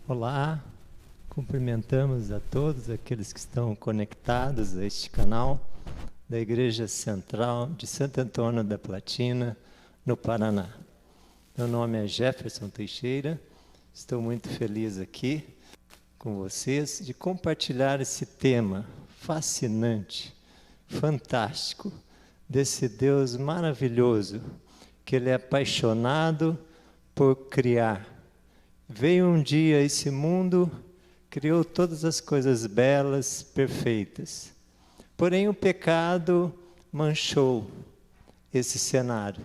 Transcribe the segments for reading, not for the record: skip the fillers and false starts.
Olá, cumprimentamos a todos aqueles que estão conectados a este canal da Igreja Central de Santo Antônio da Platina, no Paraná. Meu nome é Jefferson Teixeira, estou muito feliz aqui com vocês de compartilhar esse tema fascinante, fantástico, desse Deus maravilhoso, que Ele é apaixonado por criar. Veio um dia a esse mundo, criou todas as coisas belas, perfeitas. Porém, o pecado manchou esse cenário.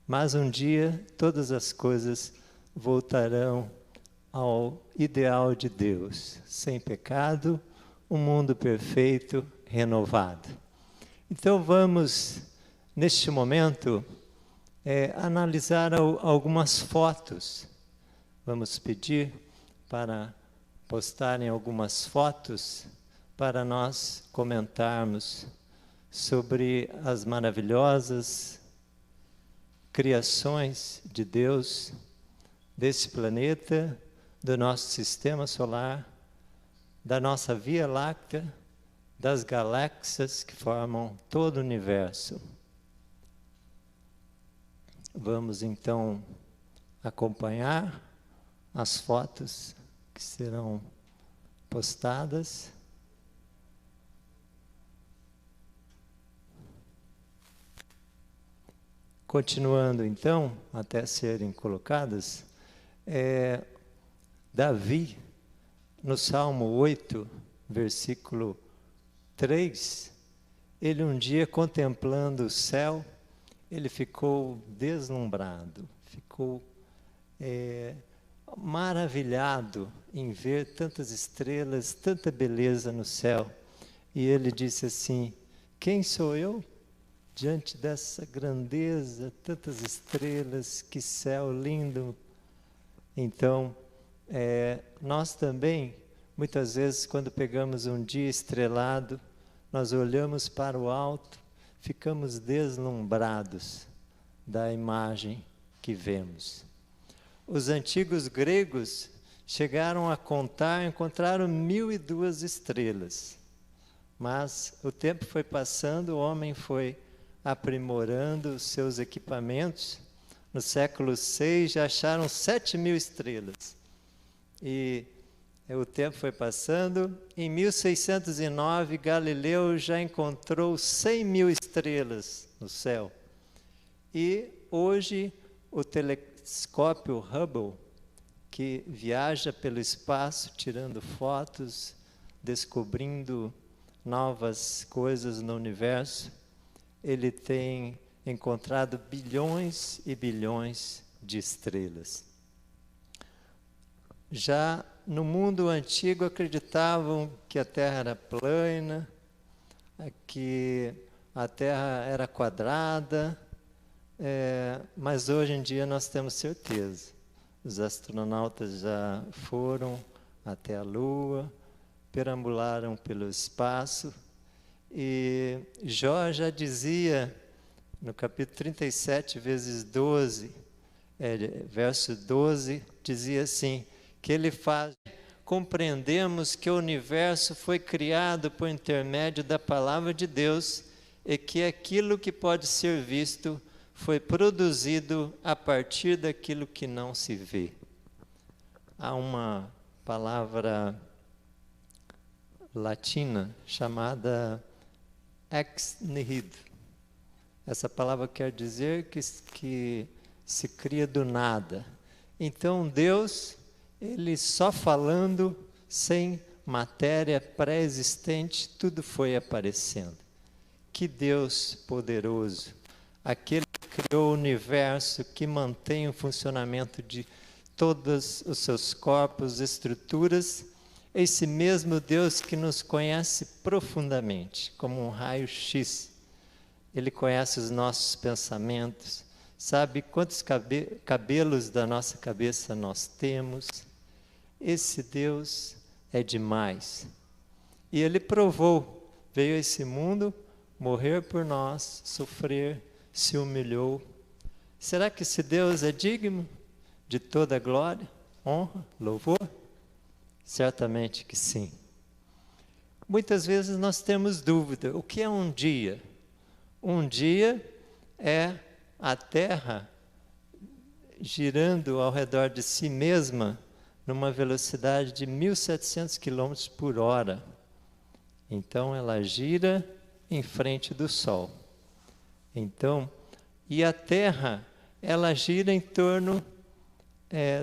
Mas um dia, todas as coisas voltarão ao ideal de Deus. Sem pecado, um mundo perfeito, renovado. Então, vamos, neste momento, analisar algumas fotos. Vamos pedir para postarem algumas fotos para nós comentarmos sobre as maravilhosas criações de Deus, desse planeta, do nosso sistema solar, da nossa Via Láctea, das galáxias que formam todo o universo. Vamos então acompanhar as fotos que serão postadas. Continuando então, até serem colocadas, Davi, no Salmo 8, versículo 3, ele um dia contemplando o céu, ele ficou deslumbrado, ficou maravilhado em ver tantas estrelas, tanta beleza no céu. E ele disse assim: quem sou eu diante dessa grandeza, tantas estrelas, que céu lindo. Então, nós também, muitas vezes, quando pegamos um dia estrelado, nós olhamos para o alto, ficamos deslumbrados da imagem que vemos. Os antigos gregos chegaram a encontraram 1002 estrelas. Mas o tempo foi passando, o homem foi aprimorando os seus equipamentos. No século VI já acharam 7.000 estrelas. E o tempo foi passando. Em 1609, Galileu já encontrou 100.000 estrelas no céu. E hoje o telescópio Hubble, que viaja pelo espaço, tirando fotos, descobrindo novas coisas no universo, ele tem encontrado bilhões e bilhões de estrelas. Já no mundo antigo acreditavam que a Terra era plana, que a Terra era quadrada, mas hoje em dia nós temos certeza. Os astronautas já foram até a Lua, perambularam pelo espaço, e Jó já dizia, no capítulo 37, vezes 12, verso 12, dizia assim, que ele faz, compreendemos que o universo foi criado por intermédio da palavra de Deus, e que aquilo que pode ser visto foi produzido a partir daquilo que não se vê. Há uma palavra latina chamada ex nihilo. Essa palavra quer dizer que se cria do nada. Então Deus, Ele só falando, sem matéria pré-existente, tudo foi aparecendo. Que Deus poderoso! Aquele que criou o universo, que mantém o funcionamento de todos os seus corpos, estruturas, esse mesmo Deus que nos conhece profundamente, como um raio-x. Ele conhece os nossos pensamentos, sabe quantos cabelos da nossa cabeça nós temos. Esse Deus é demais. E Ele provou, veio a esse mundo, morrer por nós, sofrer, se humilhou. Será que esse Deus é digno de toda glória, honra, louvor? Certamente que sim. Muitas vezes nós temos dúvida. O que é um dia? Um dia é a Terra girando ao redor de si mesma numa velocidade de 1.700 km por hora. Então, ela gira em frente do Sol. Então, e a Terra, ela gira em torno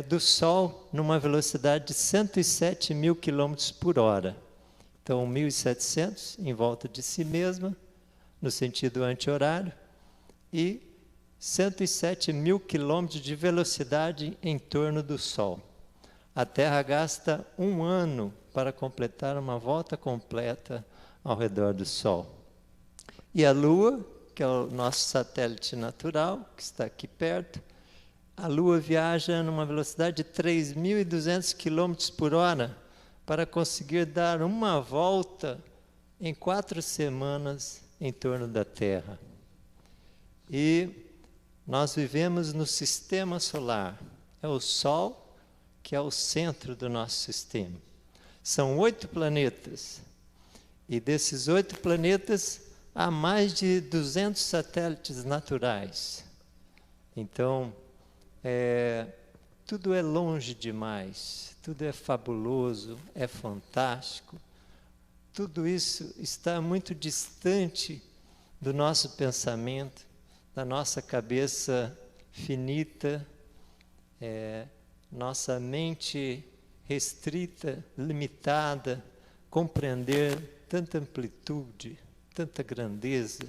do Sol numa velocidade de 107 mil km por hora. Então, 1.700 em volta de si mesma, no sentido anti-horário, e 107 mil quilômetros de velocidade em torno do Sol. A Terra gasta 1 ano para completar uma volta completa ao redor do Sol. E a Lua, que é o nosso satélite natural, que está aqui perto, a Lua viaja numa velocidade de 3.200 km por hora para conseguir dar uma volta em 4 semanas em torno da Terra. E nós vivemos no sistema solar. É o Sol que é o centro do nosso sistema. São 8 planetas. E desses 8 planetas, há mais de 200 satélites naturais. Então, tudo é longe demais, tudo é fabuloso, é fantástico. Tudo isso está muito distante do nosso pensamento, da nossa cabeça finita, nossa mente restrita, limitada, compreender tanta amplitude, tanta grandeza.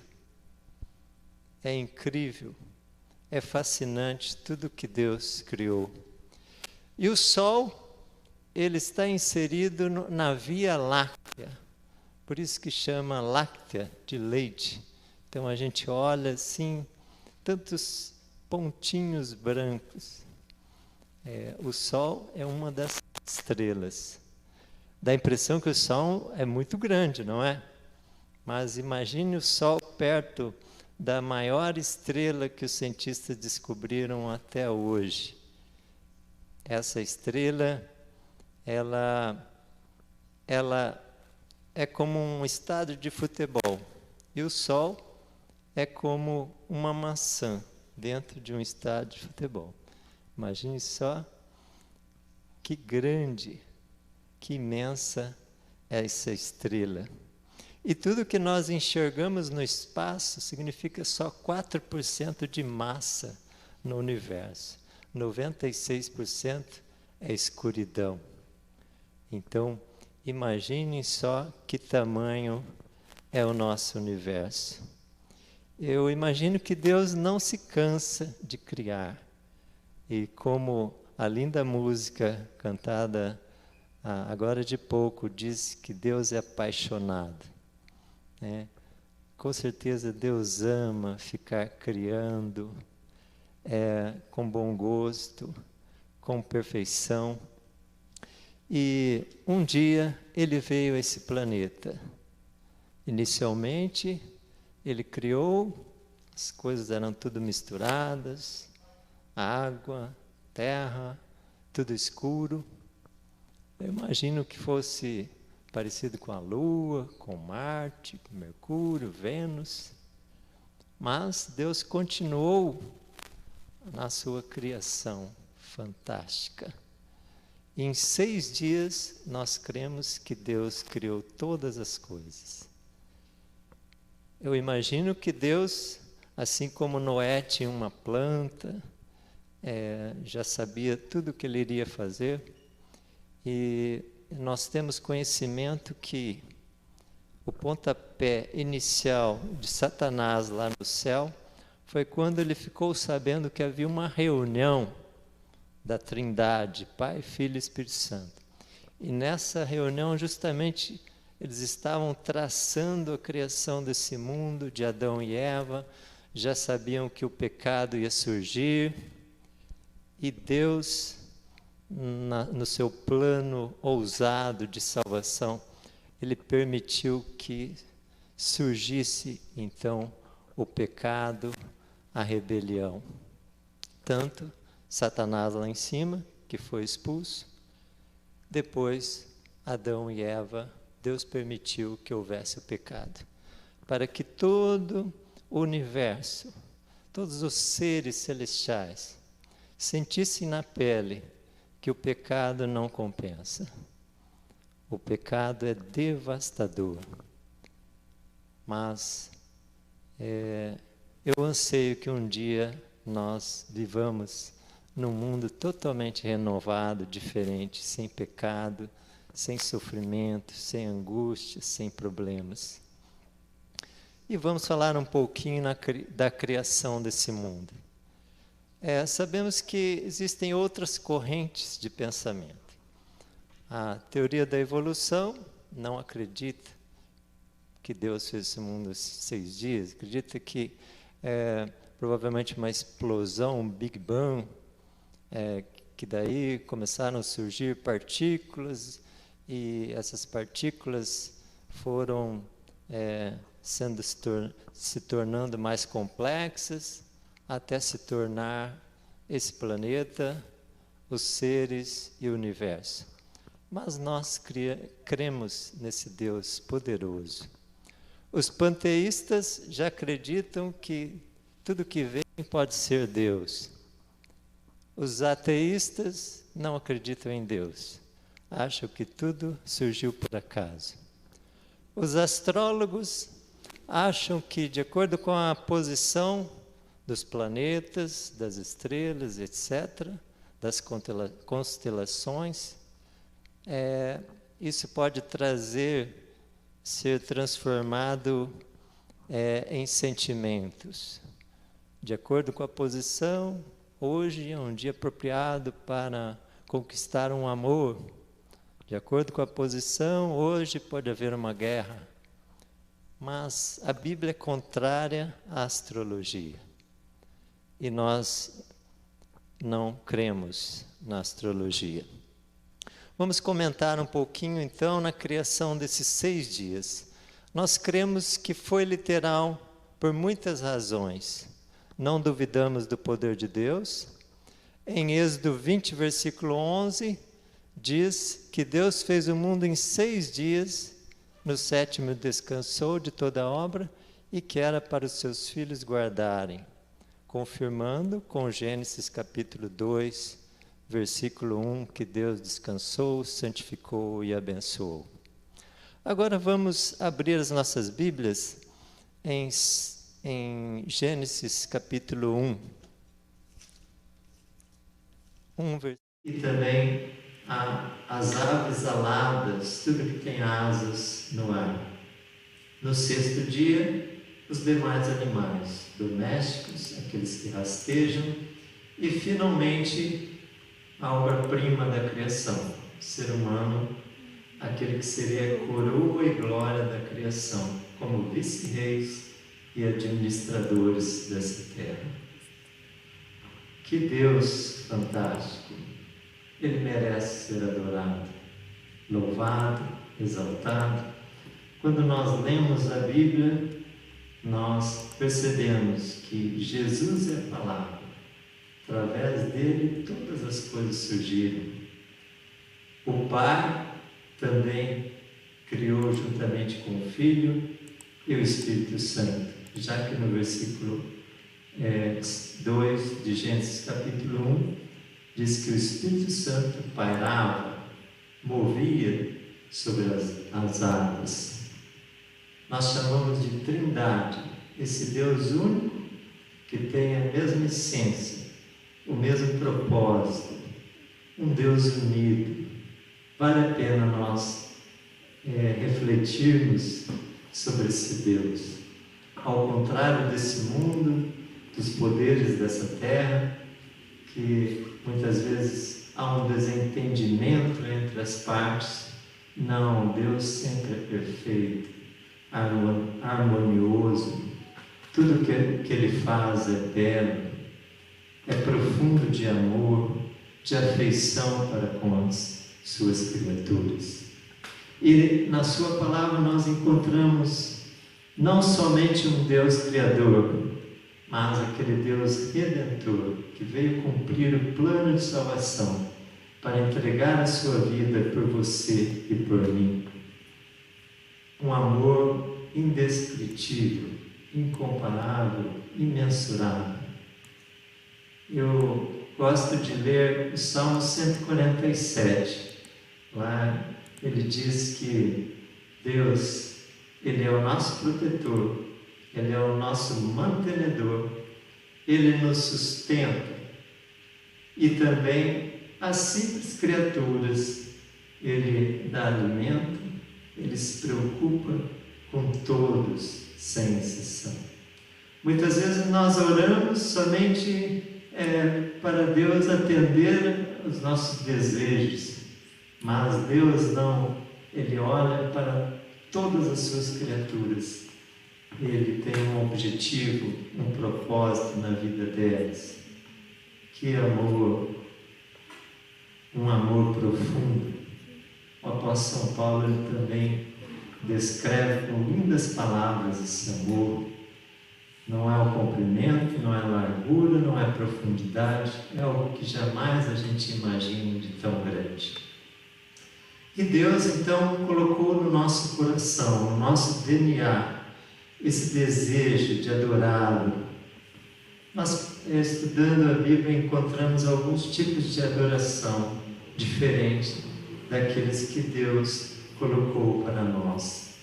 É incrível, é fascinante tudo que Deus criou. E o Sol, ele está inserido na Via Láctea, por isso que chama láctea de leite. Então a gente olha assim, tantos pontinhos brancos. O Sol é uma das estrelas. Dá a impressão que o Sol é muito grande, não é? Mas imagine o Sol perto da maior estrela que os cientistas descobriram até hoje. Essa estrela, ela é como um estádio de futebol. E o Sol é como uma maçã dentro de um estádio de futebol. Imagine só que grande, que imensa é essa estrela. E tudo que nós enxergamos no espaço significa só 4% de massa no universo. 96% é escuridão. Então, imaginem só que tamanho é o nosso universo. Eu imagino que Deus não se cansa de criar. E como a linda música cantada agora de pouco diz que Deus é apaixonado. Com certeza Deus ama ficar criando com bom gosto, com perfeição. E um dia ele veio a esse planeta. Inicialmente ele criou, as coisas eram tudo misturadas, água, terra, tudo escuro. Eu imagino que fosse parecido com a Lua, com Marte, com Mercúrio, Vênus. Mas Deus continuou na sua criação fantástica. E em 6 dias nós cremos que Deus criou todas as coisas. Eu imagino que Deus, assim como Noé tinha uma planta, já sabia tudo o que ele iria fazer, e nós temos conhecimento que o pontapé inicial de Satanás lá no céu foi quando ele ficou sabendo que havia uma reunião da Trindade, Pai, Filho e Espírito Santo. E nessa reunião, justamente, eles estavam traçando a criação desse mundo, de Adão e Eva, já sabiam que o pecado ia surgir, e Deus, no seu plano ousado de salvação, ele permitiu que surgisse, então, o pecado, a rebelião. Tanto Satanás lá em cima, que foi expulso, depois Adão e Eva, Deus permitiu que houvesse o pecado, para que todo o universo, todos os seres celestiais, sentissem na pele que o pecado não compensa. O pecado é devastador. Mas eu anseio que um dia nós vivamos num mundo totalmente renovado, diferente, sem pecado, sem sofrimento, sem angústia, sem problemas. E vamos falar um pouquinho da criação desse mundo. Sabemos que existem outras correntes de pensamento. A teoria da evolução não acredita que Deus fez esse mundo em 6 dias, acredita que provavelmente uma explosão, um Big Bang, que daí começaram a surgir partículas, e essas partículas foram se tornando mais complexas, até se tornar esse planeta, os seres e o universo. Mas nós cremos nesse Deus poderoso. Os panteístas já acreditam que tudo que vem pode ser Deus. Os ateístas não acreditam em Deus. Acham que tudo surgiu por acaso. Os astrólogos acham que, de acordo com a posição dos planetas, das estrelas, etc., das constelações, isso pode ser transformado em sentimentos. De acordo com a posição, hoje é um dia apropriado para conquistar um amor. De acordo com a posição, hoje pode haver uma guerra. Mas a Bíblia é contrária à astrologia. E nós não cremos na astrologia. Vamos comentar um pouquinho, então, na criação desses 6 dias. Nós cremos que foi literal por muitas razões. Não duvidamos do poder de Deus. Em Êxodo 20, versículo 11, diz que Deus fez o mundo em 6 dias, no 7º descansou de toda a obra e que era para os seus filhos guardarem, confirmando com Gênesis capítulo 2, versículo 1, que Deus descansou, santificou e abençoou. Agora vamos abrir as nossas Bíblias em Gênesis capítulo 1. E também as aves aladas, tudo que tem asas no ar. No 6º dia, os demais animais domésticos, aqueles que rastejam, e finalmente a obra-prima da criação, o ser humano, aquele que seria a coroa e glória da criação, como vice-reis e administradores dessa terra. Que Deus fantástico! Ele merece ser adorado, louvado, exaltado. Quando nós lemos a Bíblia, nós percebemos que Jesus é a palavra. Através dele, todas as coisas surgiram. O Pai também criou juntamente com o Filho e o Espírito Santo, já que no versículo 2 de Gênesis capítulo 1, diz que o Espírito Santo pairava, movia sobre as águas. Nós chamamos de Trindade, esse Deus único que tem a mesma essência, o mesmo propósito, um Deus unido. Vale a pena nós refletirmos sobre esse Deus. Ao contrário desse mundo, dos poderes dessa terra, que muitas vezes há um desentendimento entre as partes. Não, Deus sempre é perfeito, harmonioso. Tudo que Ele faz é belo, é profundo de amor, de afeição para com as suas criaturas. E na sua palavra nós encontramos não somente um Deus criador, mas aquele Deus redentor que veio cumprir o plano de salvação para entregar a sua vida por você e por mim. Um amor indescritível, incomparável, imensurável. Eu gosto de ler o Salmo 147. Lá ele diz que Deus, Ele é o nosso protetor, Ele é o nosso mantenedor, Ele nos sustenta. E também as simples criaturas, Ele dá alimento, Ele se preocupa com todos, sem exceção. Muitas vezes nós oramos somente para Deus atender os nossos desejos, mas Deus não, Ele olha para todas as suas criaturas. Ele tem um objetivo, um propósito na vida delas. Que amor, um amor profundo. O apóstolo São Paulo ele também descreve com lindas palavras esse amor. Não é o comprimento, não é a largura, não é a profundidade, é algo que jamais a gente imagina de tão grande. E Deus então colocou no nosso coração, no nosso DNA, esse desejo de adorá-lo. Nós, estudando a Bíblia, encontramos alguns tipos de adoração diferentes daqueles que Deus colocou para nós.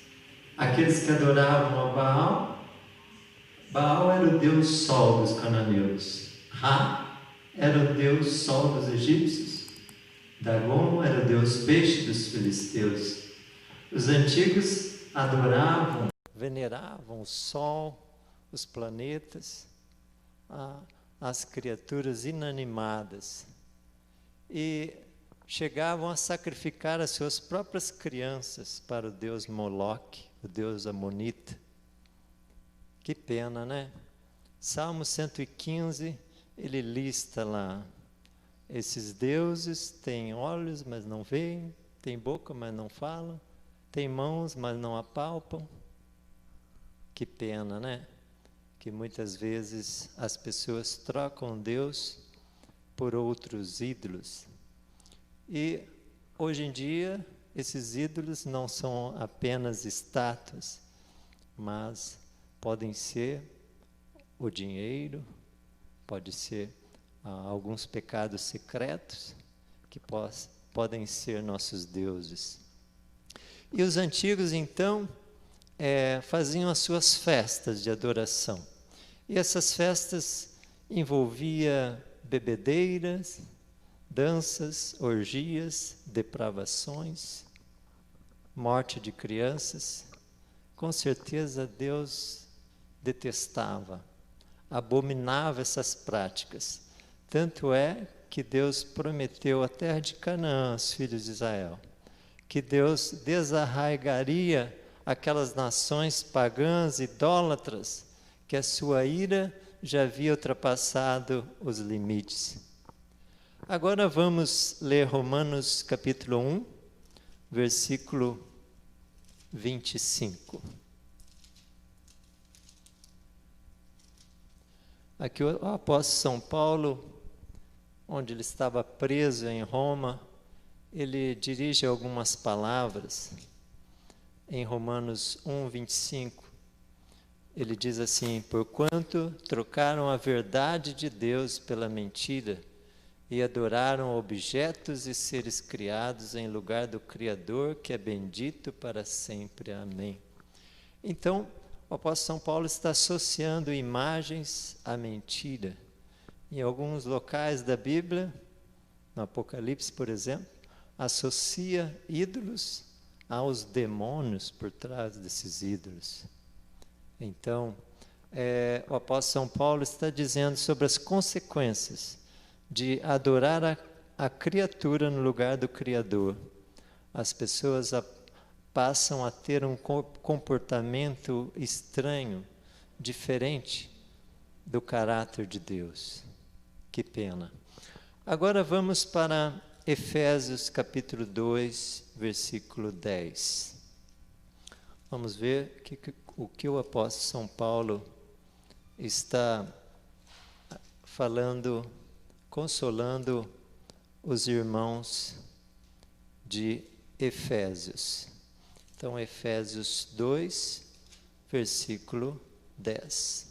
Aqueles que adoravam a Baal, Baal era o deus sol dos cananeus, Ra era o deus sol dos egípcios, Dagon era o deus peixe dos filisteus. Os antigos adoravam, veneravam o sol, os planetas, as criaturas inanimadas, e chegavam a sacrificar as suas próprias crianças para o deus Moloque, o deus amonita. Que pena, né? Salmo 115, ele lista lá, esses deuses têm olhos, mas não veem, têm boca, mas não falam, têm mãos, mas não apalpam. Que pena, né? Que muitas vezes as pessoas trocam Deus por outros ídolos. E hoje em dia, esses ídolos não são apenas estátuas, mas podem ser o dinheiro, pode ser alguns pecados secretos, que podem ser nossos deuses. E os antigos, então, faziam as suas festas de adoração. E essas festas envolviam bebedeiras, danças, orgias, depravações, morte de crianças. Com certeza Deus detestava, abominava essas práticas. Tanto é que Deus prometeu a terra de Canaã aos filhos de Israel, que Deus desarraigaria aquelas nações pagãs, idólatras, que a sua ira já havia ultrapassado os limites. Agora vamos ler Romanos capítulo 1, versículo 25. Aqui o apóstolo São Paulo, onde ele estava preso em Roma, ele dirige algumas palavras. Em Romanos 1, 25, ele diz assim: porquanto trocaram a verdade de Deus pela mentira, e adoraram objetos e seres criados em lugar do Criador, que é bendito para sempre. Amém. Então, o apóstolo São Paulo está associando imagens à mentira. Em alguns locais da Bíblia, no Apocalipse, por exemplo, associa ídolos aos demônios por trás desses ídolos. Então, o apóstolo São Paulo está dizendo sobre as consequências de adorar a criatura no lugar do Criador. As pessoas passam a ter um comportamento estranho, diferente do caráter de Deus. Que pena. Agora vamos para Efésios capítulo 2, versículo 10. Vamos ver o que o apóstolo São Paulo está falando, consolando os irmãos de Efésios. Então, Efésios 2, versículo 10.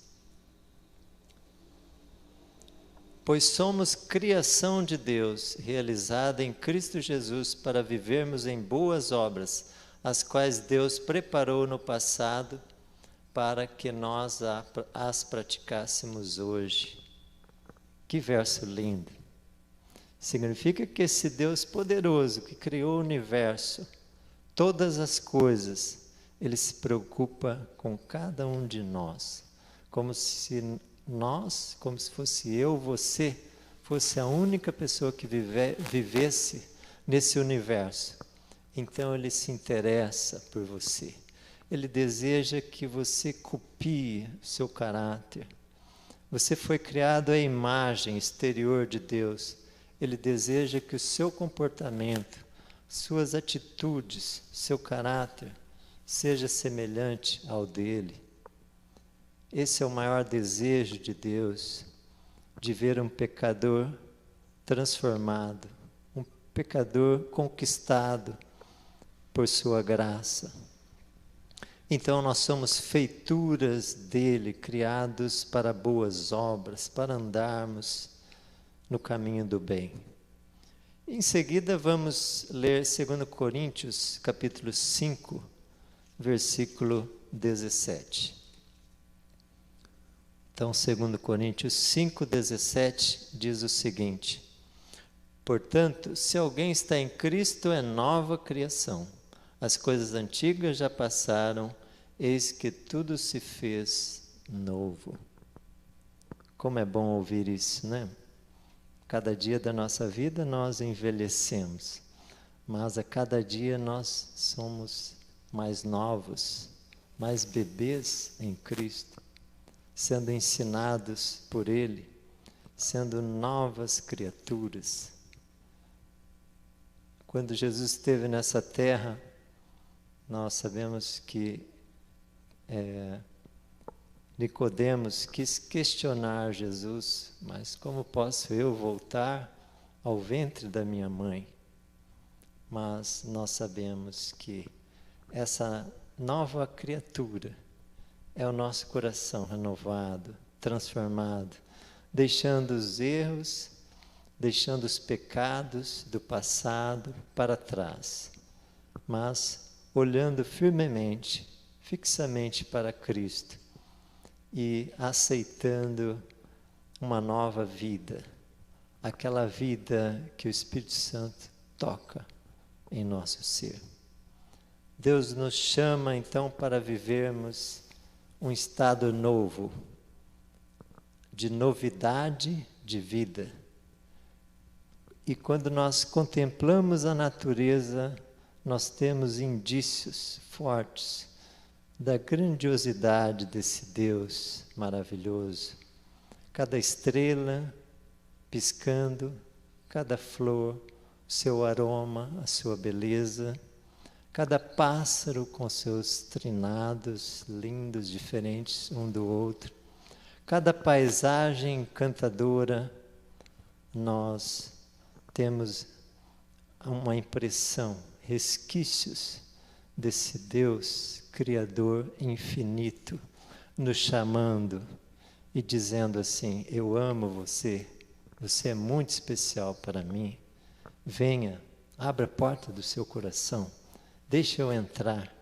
Pois somos criação de Deus, realizada em Cristo Jesus para vivermos em boas obras, as quais Deus preparou no passado para que nós as praticássemos hoje. Que verso lindo! Significa que esse Deus poderoso que criou o universo, todas as coisas, Ele se preocupa com cada um de nós, como se fosse eu, você, fosse a única pessoa que vivesse nesse universo. Então Ele se interessa por você. Ele deseja que você copie o seu caráter. Você foi criado à imagem exterior de Deus. Ele deseja que o seu comportamento, suas atitudes, seu caráter, seja semelhante ao dele. Esse é o maior desejo de Deus, de ver um pecador transformado, um pecador conquistado por sua graça. Então nós somos feituras dele, criados para boas obras, para andarmos no caminho do bem. Em seguida vamos ler 2 Coríntios, capítulo 5, versículo 17. Então, 2 Coríntios 5, 17 diz o seguinte: portanto, se alguém está em Cristo, é nova criação. As coisas antigas já passaram, eis que tudo se fez novo. Como é bom ouvir isso, né? Cada dia da nossa vida nós envelhecemos, mas a cada dia nós somos mais novos, mais bebês em Cristo, sendo ensinados por Ele, sendo novas criaturas. Quando Jesus esteve nessa terra, nós sabemos que Nicodemos quis questionar Jesus, mas como posso eu voltar ao ventre da minha mãe? Mas nós sabemos que essa nova criatura é o nosso coração renovado, transformado, deixando os erros, deixando os pecados do passado para trás, mas olhando firmemente, fixamente para Cristo e aceitando uma nova vida, aquela vida que o Espírito Santo toca em nosso ser. Deus nos chama então para vivermos um estado novo, de novidade de vida. E quando nós contemplamos a natureza, nós temos indícios fortes da grandiosidade desse Deus maravilhoso. Cada estrela piscando, cada flor, o seu aroma, a sua beleza, cada pássaro com seus trinados lindos, diferentes um do outro, cada paisagem encantadora, nós temos uma impressão, resquícios desse Deus Criador infinito, nos chamando e dizendo assim: eu amo você, você é muito especial para mim, venha, abra a porta do seu coração, deixa eu entrar,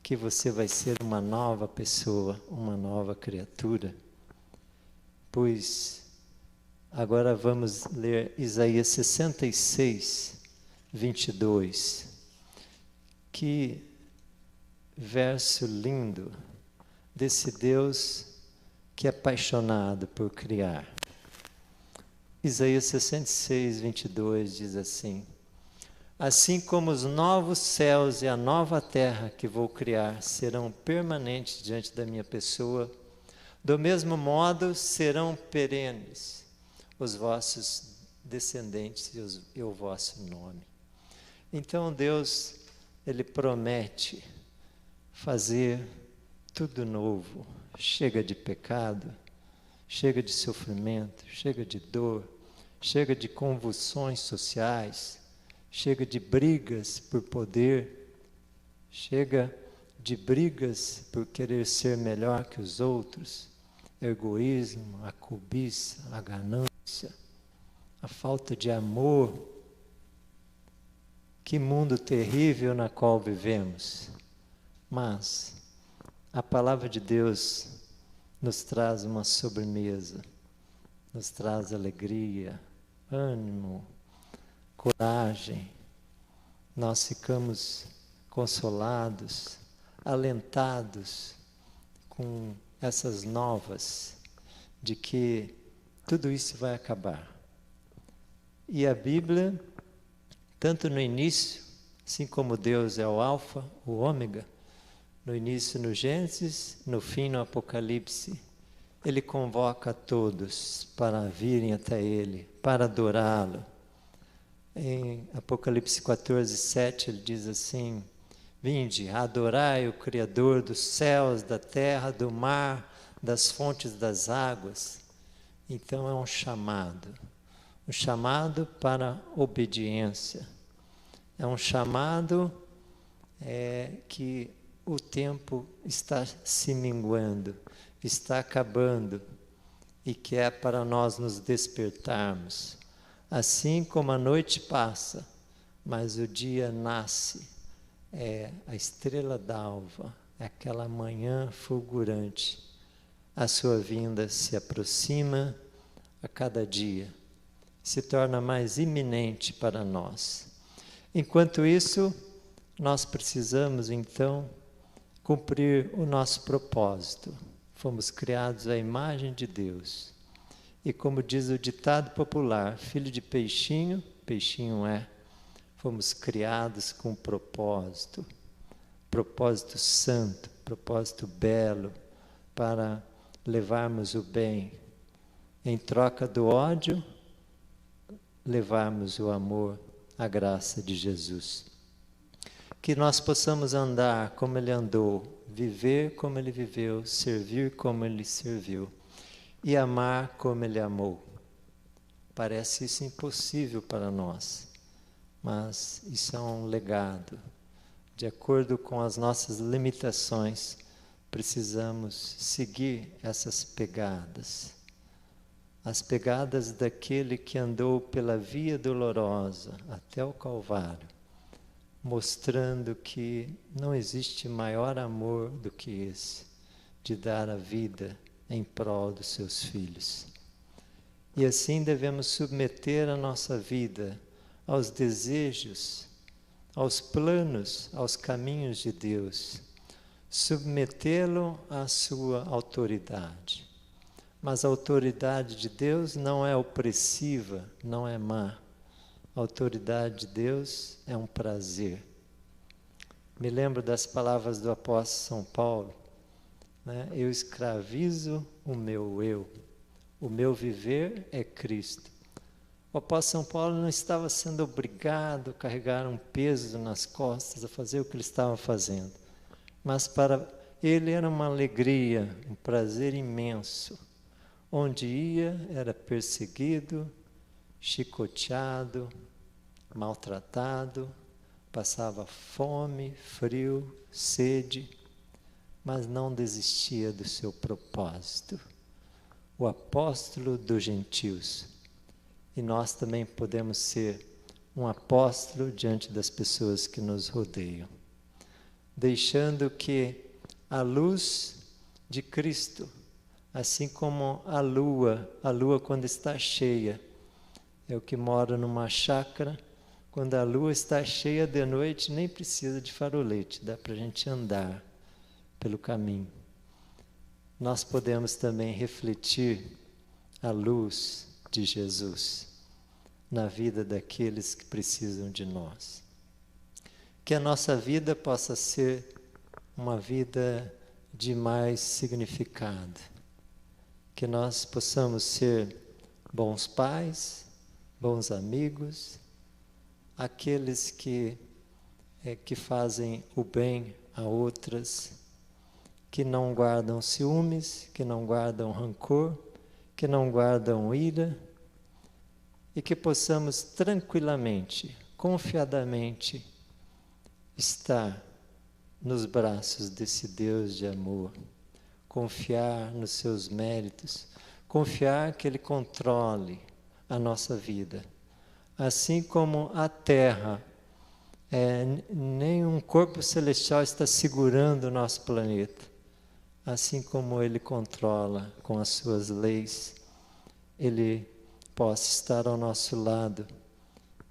que você vai ser uma nova pessoa, uma nova criatura. Pois agora vamos ler Isaías 66, 22. Que verso lindo desse Deus que é apaixonado por criar. Isaías 66, 22 diz assim: assim como os novos céus e a nova terra que vou criar serão permanentes diante da minha pessoa, do mesmo modo serão perenes os vossos descendentes e o vosso nome. Então Deus, Ele promete fazer tudo novo. Chega de pecado, chega de sofrimento, chega de dor, chega de convulsões sociais, chega de brigas por poder, chega de brigas por querer ser melhor que os outros, egoísmo, a cobiça, a ganância, a falta de amor. Que mundo terrível na qual vivemos. Mas a palavra de Deus nos traz uma sobremesa, nos traz alegria, ânimo, coragem. Nós ficamos consolados, alentados com essas novas de que tudo isso vai acabar. E a Bíblia, tanto no início, assim como Deus é o alfa, o ômega, no início no Gênesis, no fim no Apocalipse, Ele convoca a todos para virem até Ele, para adorá-lo. Em Apocalipse 14, 7, Ele diz assim: vinde, adorai o Criador dos céus, da terra, do mar, das fontes das águas. Então é um chamado para obediência. É um chamado que o tempo está se minguando, está acabando, e que é para nós nos despertarmos. Assim como a noite passa, mas o dia nasce, é a estrela d'alva, é aquela manhã fulgurante. A sua vinda se aproxima a cada dia, se torna mais iminente para nós. Enquanto isso, nós precisamos então cumprir o nosso propósito. Fomos criados à imagem de Deus. E como diz o ditado popular, filho de peixinho, peixinho é. Fomos criados com propósito santo, propósito belo, para levarmos o bem. Em troca do ódio, levarmos o amor, a graça de Jesus. Que nós possamos andar como Ele andou, viver como Ele viveu, servir como Ele serviu e amar como Ele amou. Parece isso impossível para nós, mas isso é um legado. De acordo com as nossas limitações, precisamos seguir essas pegadas. As pegadas daquele que andou pela via dolorosa até o Calvário, mostrando que não existe maior amor do que esse, de dar a vida em prol dos seus filhos. E assim devemos submeter a nossa vida aos desejos, aos planos, aos caminhos de Deus, submetê-lo à sua autoridade. Mas a autoridade de Deus não é opressiva, não é má. A autoridade de Deus é um prazer. Me lembro das palavras do apóstolo São Paulo, né? Eu escravizo o meu viver é Cristo. O apóstolo São Paulo não estava sendo obrigado a carregar um peso nas costas, a fazer o que ele estava fazendo. Mas para ele era uma alegria, um prazer imenso. Onde ia, era perseguido, chicoteado, maltratado, passava fome, frio, sede, mas não desistia do seu propósito. O apóstolo dos gentios. E nós também podemos ser um apóstolo diante das pessoas que nos rodeiam, deixando que a luz de Cristo, assim como a lua quando está cheia, eu que moro numa chácara, quando a lua está cheia de noite, nem precisa de farolete, dá para a gente andar pelo caminho. Nós podemos também refletir a luz de Jesus na vida daqueles que precisam de nós. Que a nossa vida possa ser uma vida de mais significado. Que nós possamos ser bons pais, bons amigos, aqueles que fazem o bem a outras, que não guardam ciúmes, que não guardam rancor, que não guardam ira, e que possamos tranquilamente, confiadamente, estar nos braços desse Deus de amor, confiar nos seus méritos, confiar que Ele controle a nossa vida. Assim como a terra, nenhum corpo celestial está segurando o nosso planeta. Assim como Ele controla com as suas leis, Ele possa estar ao nosso lado.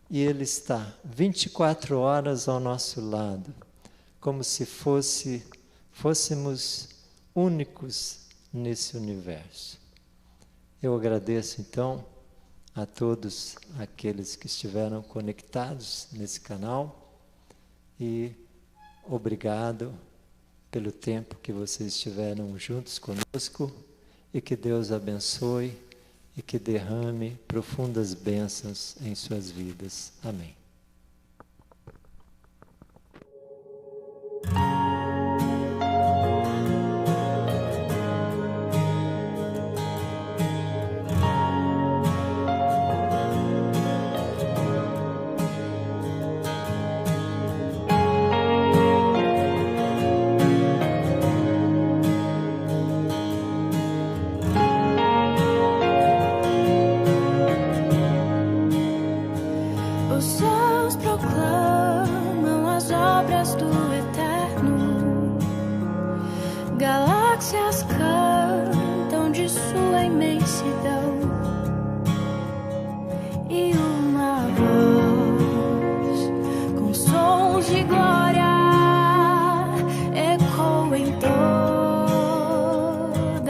E Ele está 24 horas ao nosso lado, como se fôssemos únicos nesse universo. Eu agradeço então a todos aqueles que estiveram conectados nesse canal e obrigado pelo tempo que vocês estiveram juntos conosco e que Deus abençoe e que derrame profundas bênçãos em suas vidas. Amém. Os céus proclamam as obras do Eterno, galáxias cantam de sua imensidão, e uma voz com sons de glória ecoa em toda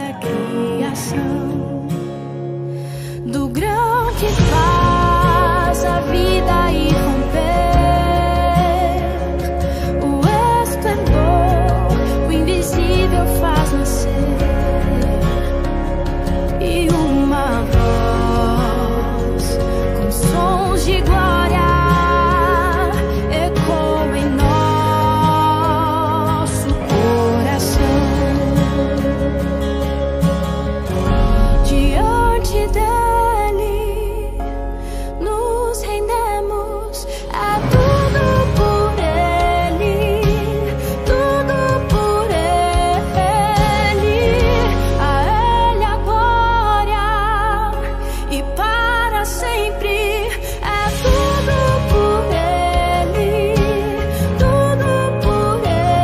a criação, do grão que faz a vida e romper, o esplendor, o invisível faz nascer, e uma voz com sons de glória ecoa em nosso coração. Diante dele nos rendemos, é tudo por ele, tudo por ele, a ele a glória e para sempre, é tudo por ele, tudo por ele.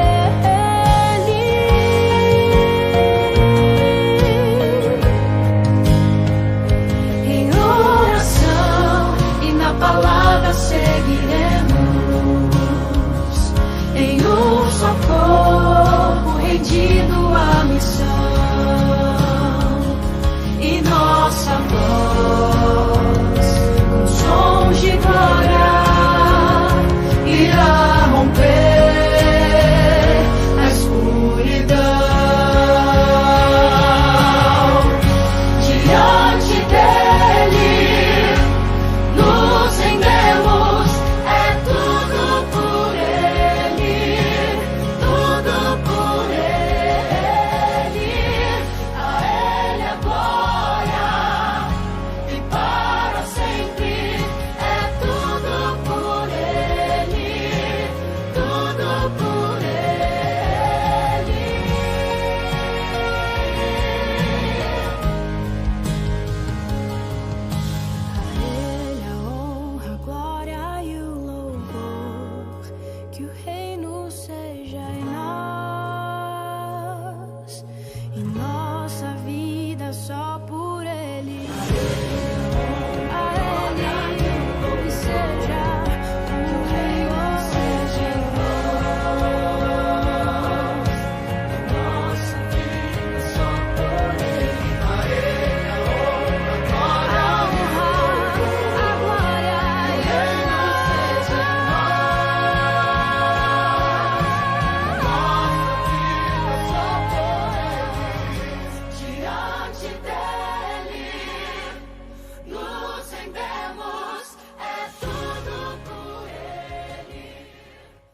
Em oração e na palavra seguiremos, em um só corpo rendido à missão, e nossa voz com sons de glória irá romper a escuridão. Diante dele nos rendemos, é tudo por ele, tudo por ele, a ele a glória e para sempre, é tudo por ele, tudo por ele. A ele a honra, a glória e o louvor, que o Rei